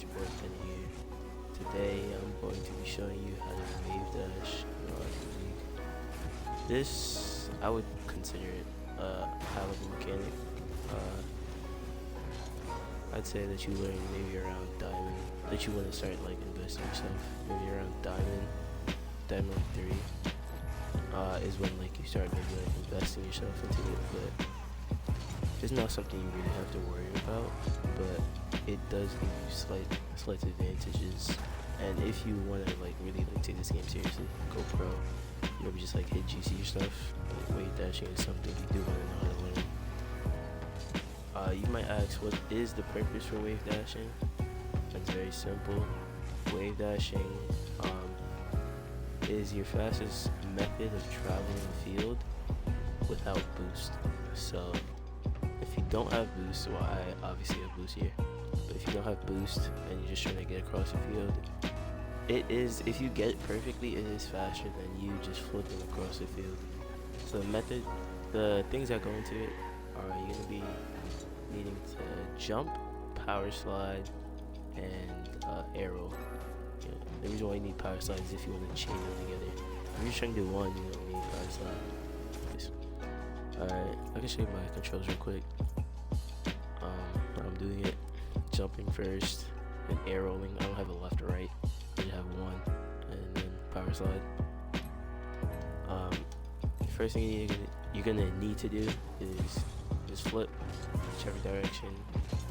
it's your boy Apena here. Today I'm going to be showing you how to wave dash in Rocket League. This, I would consider it a high level mechanic. I'd say that you learn maybe around diamond, that you want to start like investing yourself, maybe around diamond 3 is when like you start maybe like investing yourself into it, but it's not something you really have to worry about, but it does give you slight advantages. And if you want to like really like take this game seriously, go pro, maybe just like hit GC stuff, like wave dashing is something you do want to know how to learn. You might ask, what is the purpose for wave dashing? It's very simple. Wave dashing is your fastest method of traveling the field without boost. So if you don't have boost, well, I obviously have boost here, but if you don't have boost and you're just trying to get across the field, it is, if you get it perfectly, it is faster than you just flipping across the field. So the things that go into it are you're going to be needing to jump, power slide, and arrow. The reason why you need power slide is if you want to chain them together. If you're just trying to do one, you don't need power slide. Alright, I can show you my controls real quick. I'm doing it, jumping first, and arrowing. I don't have a left or right, I just have one, and then power slide. The first thing you're gonna need to do is just flip whichever direction,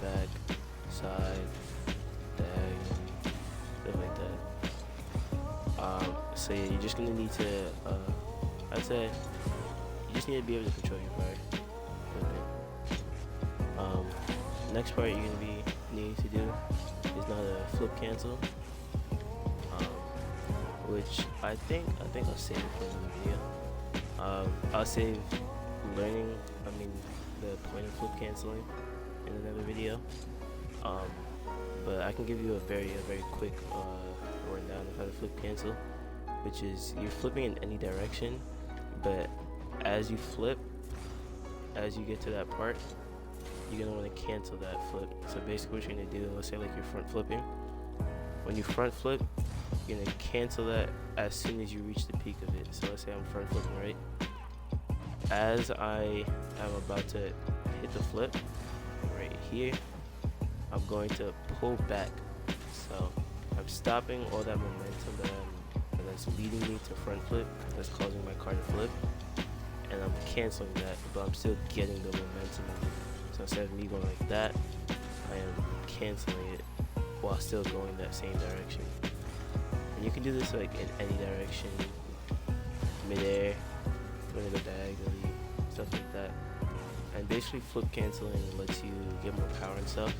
back, side, diagonal, stuff like that. So yeah, you're just gonna need to, I'd say, you just need to be able to control your fire. Next part you're gonna be needing to do is not a flip cancel, which I think I'll save it for another video. I'll save learning, the point of flip canceling in another video. But I can give you a very quick rundown of how to flip cancel, which is you're flipping in any direction, but as you flip, as you get to that part, you're gonna want to cancel that flip. So basically what you're gonna do, let's say like you're front flipping. When you front flip, you're gonna cancel that as soon as you reach the peak of it. So let's say I'm front flipping, right? As I am about to hit the flip, right here, I'm going to pull back. So I'm stopping all that momentum that's leading me to front flip, that's causing my car to flip, and I'm canceling that, but I'm still getting the momentum of it. So instead of me going like that, I am canceling it while still going that same direction. And you can do this like in any direction, mid-air, when you go diagonally, stuff like that. And basically flip canceling lets you get more power and stuff,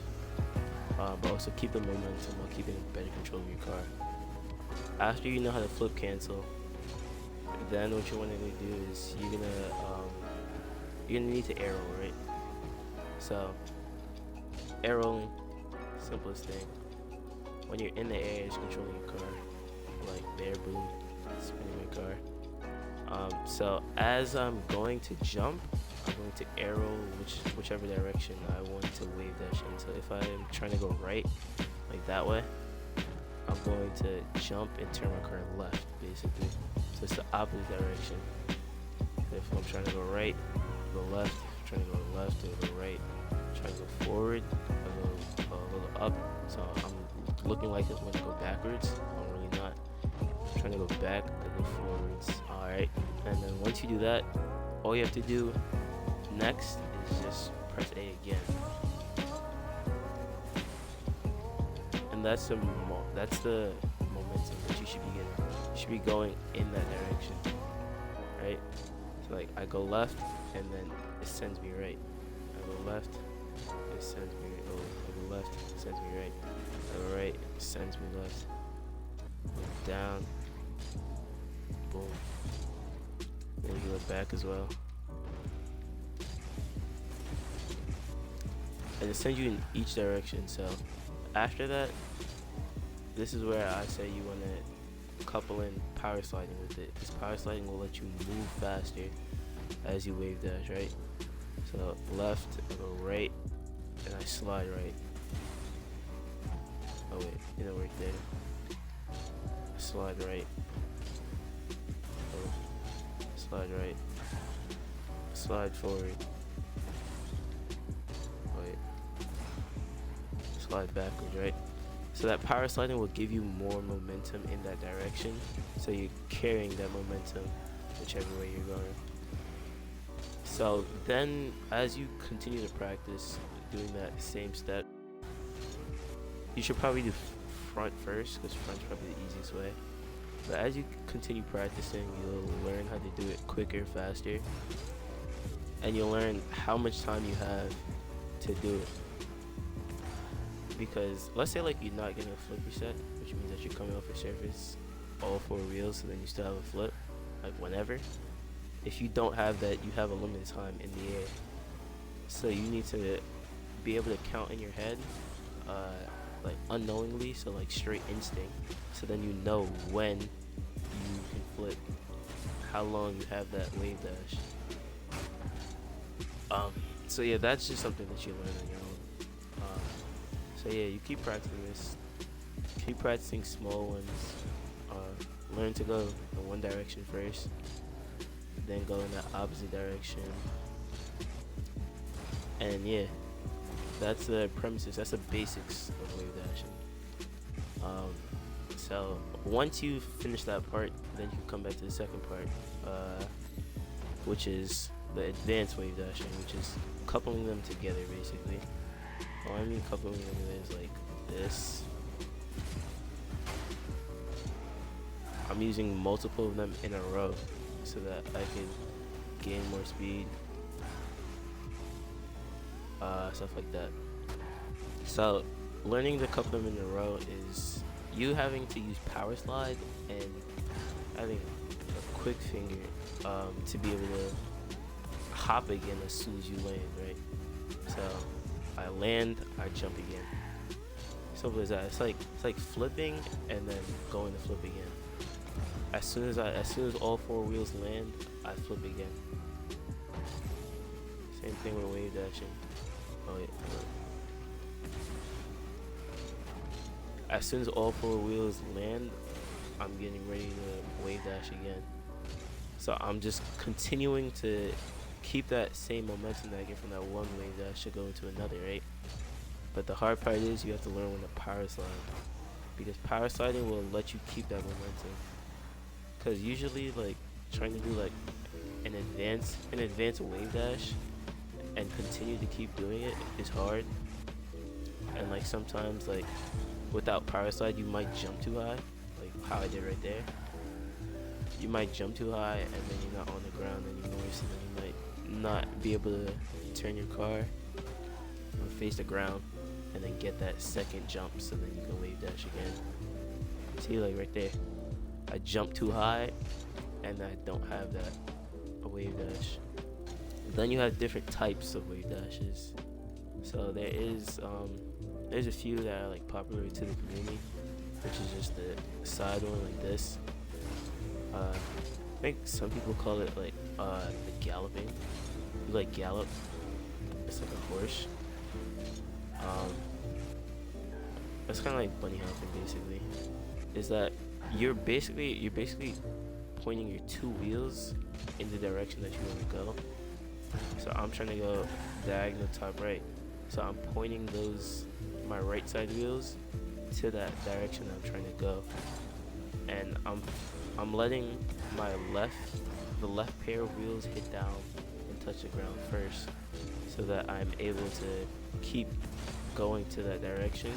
but also keep the momentum while keeping better control of your car. After you know how to flip cancel, then what you want to do is you're gonna need to arrow, right? So arrowing, simplest thing. When you're in the air, it's controlling your car, like there, boom, spinning my car. So as I'm going to jump, I'm going to arrow whichever direction I want to wave dash in. So if I'm trying to go right, like that way, I'm going to jump and turn my car left, basically. So it's the opposite direction. If I'm trying to go right, go left. If I'm trying to go left, I go right. If I'm trying to go forward, I go a little up. So I'm looking like I'm going to go backwards. I'm really not. If I'm trying to go back, I go forwards. Alright. And then once you do that, all you have to do next is just press A again. And that's the momentum that you should be getting. You should be going in that direction, right? So like I go left, and then it sends me right. I go left, it sends me right. Oh, I go left, it sends me right. I go right, it sends me left. Go down, boom. Then you go back as well. And it sends you in each direction. So after that, this is where I say you want to couple in power sliding with it, because power sliding will let you move faster as you wave dash, right? So left, I go right, and I slide right. Oh wait, it didn't work there. Slide right. Oh, slide right. Slide forward. Wait. Slide backwards, right? So that power sliding will give you more momentum in that direction. So you're carrying that momentum whichever way you're going. So then as you continue to practice doing that same step, you should probably do front first, because front's probably the easiest way. But as you continue practicing, you'll learn how to do it quicker, faster, and you'll learn how much time you have to do it. Because let's say like you're not getting a flip reset, which means that you're coming off a surface all 4 wheels, so then you still have a flip, like whenever. If you don't have that, you have a limited time in the air. So you need to be able to count in your head, like unknowingly, so like straight instinct, so then you know when you can flip, how long you have that wave dash. So yeah, that's just something that you learn on your own. So yeah, you keep practicing this, keep practicing small ones. Learn to go in one direction first, then go in the opposite direction, and yeah, that's the premises, that's the basics of wave dashing. So once you finish that part, then you can come back to the second part, which is the advanced wave dashing, which is coupling them together basically. What I mean coupling them together is like this. I'm using multiple of them in a row so that I can gain more speed, stuff like that. So learning to couple them in a row is you having to use power slide and having a quick finger to be able to hop again as soon as you land, right? So I land, I jump again. Simple as that. It's like flipping and then going to flip again. As soon as all 4 wheels land, I flip again. Same thing with wave dashing. Oh wait. As soon as all 4 wheels land, I'm getting ready to wave dash again. So I'm just continuing to keep that same momentum that I get from that one wave dash to go into another, right? But the hard part is you have to learn when to power slide, because power sliding will let you keep that momentum. Because usually, like, trying to do like an advanced wave dash and continue to keep doing it is hard. And like sometimes, like without power slide, you might jump too high, like how I did right there. You might jump too high and then you're not on the ground anymore, so then you might not be able to turn your car or face the ground and then get that second jump, so then you can wave dash again. See, like right there, I jumped too high and I don't have that wave dash. Then you have different types of wave dashes. So there's a few that are like popular to the community, which is just the side one like this. I think some people call it like the galloping. You like gallop. It's like a horse. It's kind of like bunny hopping basically. Is that you're basically pointing your 2 wheels in the direction that you want to go. So I'm trying to go diagonal top right. So I'm pointing my right side wheels to that direction I'm trying to go, and I'm letting the left pair of wheels hit down and touch the ground first, so that I'm able to keep going to that direction,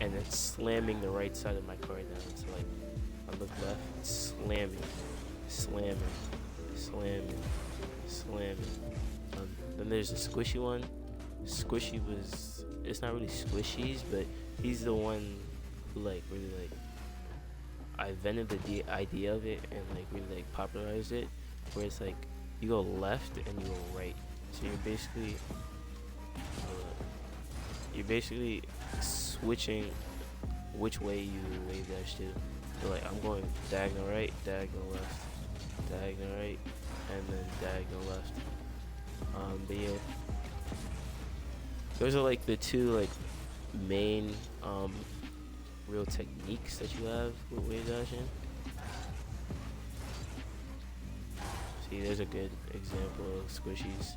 and then slamming the right side of my car down. So like I look left, slamming. Then there's the squishy one. Squishy it's not really squishies, but he's the one who like really like I invented the idea of it and like really like popularized it, where it's like you go left and you go right. So you're basically switching which way you wave dash to. So like I'm going diagonal right, diagonal left, diagonal right, and then diagonal left. But yeah, those are like the two like main real techniques that you have with wave dashing. See, there's a good example of squishies.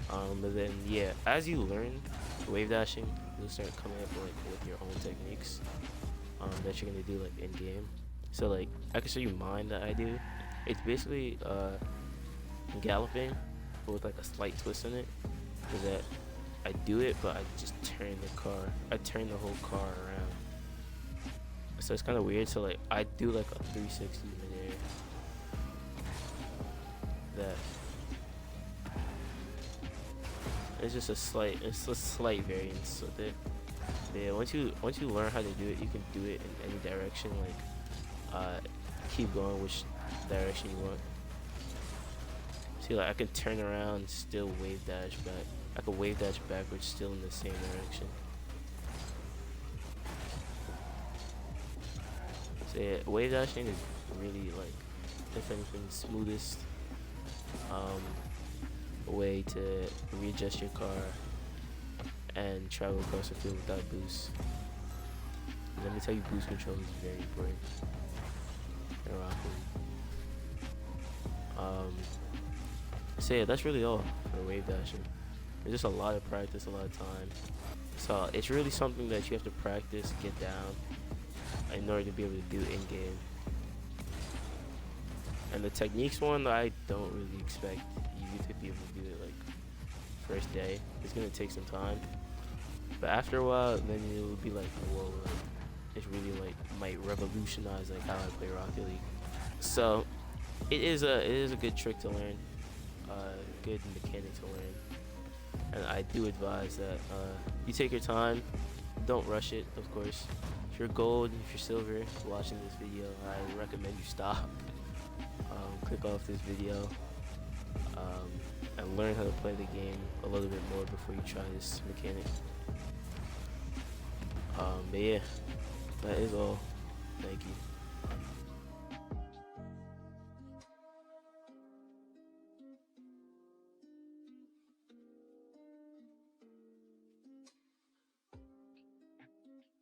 But then yeah, as you learn wave dashing, you'll start coming up with your own techniques that you're gonna do like in game. So like I can show you mine that I do. It's basically galloping, but with like a slight twist in it. Is that I do it, but I just turn I turn the whole car around. So it's kind of weird. So like I do like a 360 midair. That it's just a slight variance with it. Yeah, once you learn how to do it, you can do it in any direction. Like keep going which direction you want. See, like I can turn around, still wave dash back. I can wave dash backwards, still in the same direction. So yeah, wave dashing is really like, if anything, smoothest way to readjust your car and travel across the field without boost. And let me tell you, boost control is very important in Rocket League. So yeah, that's really all for wave dashing. There's just a lot of practice, a lot of time. So it's really something that you have to practice, get down, in order to be able to do in game. And the techniques one, I don't really expect you to be able to do it like first day. It's gonna take some time, but after a while, then it will be like, whoa, like, it's really like might revolutionize like how I play Rocket League. So it is a good trick to learn, good mechanic to learn, and I do advise that you take your time, don't rush it. Of course, if you're gold, if you're silver, watching this video, I recommend you stop. Click off this video and learn how to play the game a little bit more before you try this mechanic. But yeah, that is all. Thank you.